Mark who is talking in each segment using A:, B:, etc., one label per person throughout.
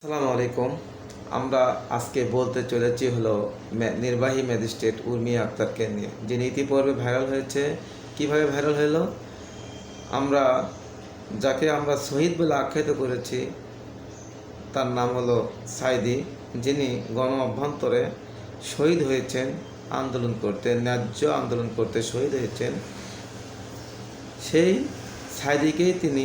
A: আসসালামু আলাইকুম। আমরা আজকে বলতে চলেছি হলো নির্বাহী ম্যাজিস্ট্রেট উর্মি আক্তারকে নিয়ে, যিনি ইতিপূর্বে ভাইরাল হয়েছে। কিভাবে ভাইরাল হলো? যাকে আমরা শহীদ বলে আখ্যায়িত করেছি, তার নাম হলো সাইদি, যিনি গণ অভ্যন্তরে শহীদ হয়েছেন আন্দোলন করতে, ন্যায্য আন্দোলন করতে শহীদ হয়েছেন। সেই সাইদিকেই তিনি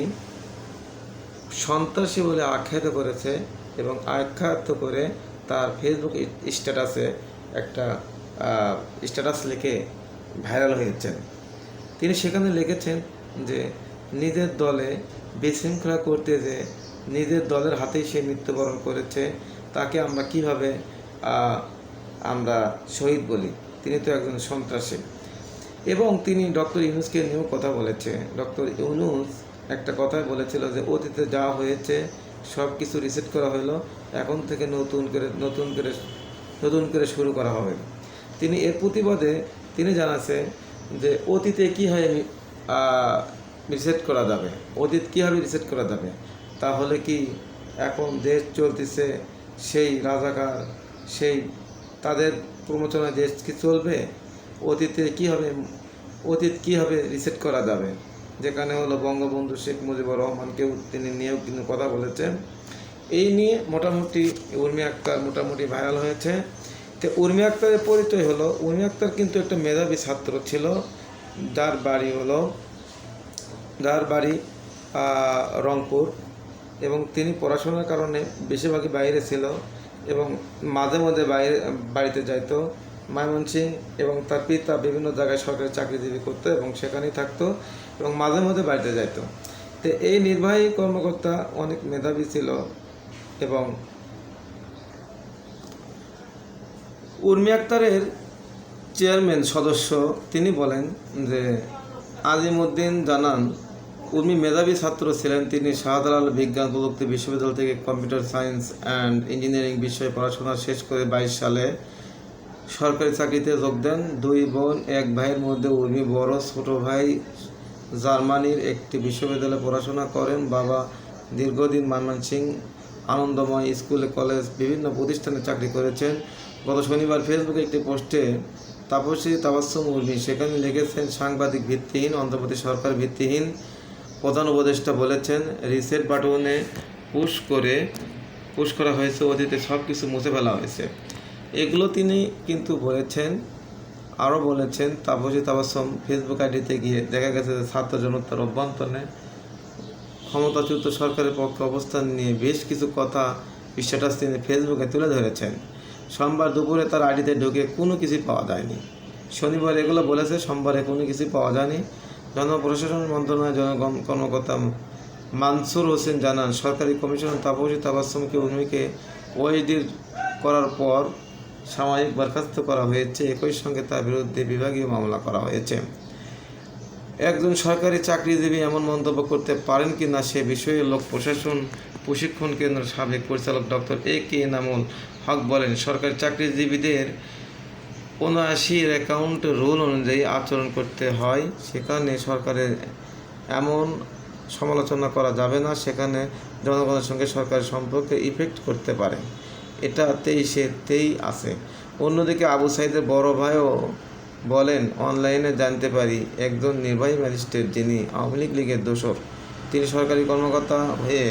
A: সন্ত্রাসী বলে আখ্যায়িত করেছে এবং আখ্যায়িত করে তার ফেসবুক স্ট্যাটাসে একটা স্ট্যাটাস লিখে ভাইরাল হয়েছেন। তিনি সেখানে লিখেছেন যে নিজের দলে বিশৃঙ্খলা করতে যে নিজের দলের হাতেই সে মৃত্যুবরণ করেছে, তাকে আমরা কিভাবে আমরা শহীদ বলি? তিনি তো একজন সন্ত্রাসী। এবং তিনি ডক্টর ইউনূসকে নিয়েও কথা বলেছে। ডক্টর ইউনূস একটা কথাই বলেছিল যে অতীতে যা হয়েছে সব কিছু রিসেট করা হলো, এখন থেকে নতুন করে শুরু করা হবে। তিনি এর প্রতিবাদে তিনি জানাচ্ছে যে অতীতে কীভাবে রিসেট করা যাবে, অতীত কীভাবে রিসেট করা যাবে? তাহলে কি এখন দেশ চলতেছে সেই রাজাকার, সেই তাদের প্রমোচনায় দেশ কি চলবে? অতীত কীভাবে রিসেট করা যাবে? যেখানে হলো বঙ্গবন্ধু শেখ মুজিবুর রহমানকেও তিনি নিয়েও কিন্তু কথা বলেছেন। এই নিয়ে মোটামুটি উর্মি আক্তার মোটামুটি ভাইরাল হয়েছে। তো উর্মি আক্তারের পরিচয় হলো, উর্মি আক্তার কিন্তু একটা মেধাবী ছাত্র ছিল, যার বাড়ি রংপুর, এবং তিনি পড়াশোনার কারণে বেশিরভাগই বাইরে ছিল এবং মাঝে মাঝে বাড়িতে যাইতো ময়মনসিংহ, এবং তার পিতা বিভিন্ন জায়গায় সরকারি চাকরিজীবী করতো এবং সেখানেই থাকতো এবং মাঝে মাঝে বাড়িতে যাইতো। তো এই নির্বাহী কর্মকর্তা অনেক মেধাবী ছিল এবং উর্মি আক্তারের চেয়ারম্যান সদস্য তিনি বলেন যে আজিমউদ্দিন জানান উর্মি মেধাবী ছাত্র ছিলেন। তিনি শাহজালাল বিজ্ঞান প্রযুক্তি বিশ্ববিদ্যালয় থেকে কম্পিউটার সায়েন্স অ্যান্ড ইঞ্জিনিয়ারিং বিষয়ে পড়াশোনা শেষ করে 22 সালে সরকারি চাকরিতে যোগ দেন। 2 বোন 1 ভাইয়ের মধ্যে উর্মি বড়। ছোট ভাই জার্মানির একটি বিশ্ববিদ্যালয়ে পড়াশোনা করেন। বাবা দীর্ঘদিন ময়মনসিংহ আনন্দময় স্কুলে, কলেজ, বিভিন্ন প্রতিষ্ঠানে চাকরি করেছেন। গত শনিবার ফেসবুকে একটি পোস্টে তাপসী তাবাসসুম উর্মি সেখানে লিখেছেন, সাংবাদিক ভিত্তিহীন, অন্তর্বর্তী সরকার ভিত্তিহীন। প্রধান উপদেষ্টা বলেছেন রিসেট বাটনে পুশ করা হয়েছে, অতীতে সব কিছু মুছে ফেলা হয়েছে। এগুলো তিনি কিন্তু বলেছেন। আরও বলেছেন তাপসী তাবাসসুম ফেসবুক আইডিতে গিয়ে দেখা গেছে যে ছাত্র জনতার অভ্যন্তরে ক্ষমতাচ্যুত সরকারের পক্ষে অবস্থান নিয়ে বেশ কিছু কথা স্ট্যাটাস তিনি ফেসবুকে তুলে ধরেছেন। সোমবার দুপুরে তার আইডিতে ঢুকে কোনো কিছুই পাওয়া যায়নি। শনিবার এগুলো বলেছে, সোমবারে কোনো কিছুই পাওয়া যায়নি। জনপ্রশাসন মন্ত্রণালয়ের জনগণ কর্মকর্তা মানসুর হোসেন জানান, সরকারি কমিশনার তাপসী তাবাসসুমকে উর্মিকে ওএসডি করার পর সাময়িক বরখাস্ত করা হয়েছে। একই সঙ্গে তার বিরুদ্ধে বিভাগীয় মামলা করা হয়েছে। একজন সরকারি চাকরিজীবী এমন মন্তব্য করতে পারেন কি না সে বিষয়ে লোক প্রশাসন প্রশিক্ষণ কেন্দ্রের সাবেক পরিচালক ডক্টর AK এনামুল হক বলেন, সরকারি চাকরিজীবীদের ৭৯ অ্যাকাউন্ট রুল অনুযায়ী আচরণ করতে হয়। সেখানে সরকারের এমন সমালোচনা করা যাবে না, সেখানে জনগণের সঙ্গে সরকারের সম্পর্কে ইফেক্ট করতে পারে। এটা ২৩-তেই আছে। অন্যদিকে আবু সাইদের বড় ভাইও বলেন, অনলাইনে জানতে পারি একজন নির্বাহী ম্যাজিস্ট্রেট, যিনি আওয়ামী লীগের দোসর, তিনি সরকারি কর্মকর্তা হয়ে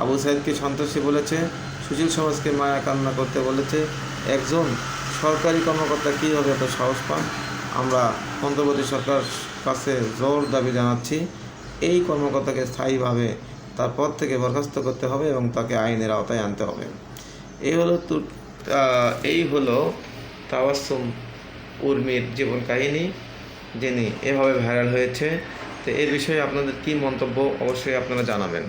A: আবু সাইদকে সন্ত্রাসী বলেছে, সুশীল সমাজকে মায়া কান্না করতে বলেছে। একজন সরকারি কর্মকর্তা কীভাবে এত সাহস পান? আমরা অন্তর্বর্তী সরকার কাছে জোর দাবি জানাচ্ছি, এই কর্মকর্তাকে স্থায়ীভাবে তার পদ থেকে বরখাস্ত করতে হবে এবং তাকে আইনের আওতায় আনতে হবে। এই হলো তাবাসসুম উর্মির জীবন কাহিনী, যিনি এভাবে ভাইরাল হয়েছে। তো এই বিষয়ে আপনাদের কী মন্তব্য অবশ্যই আপনারা জানাবেন।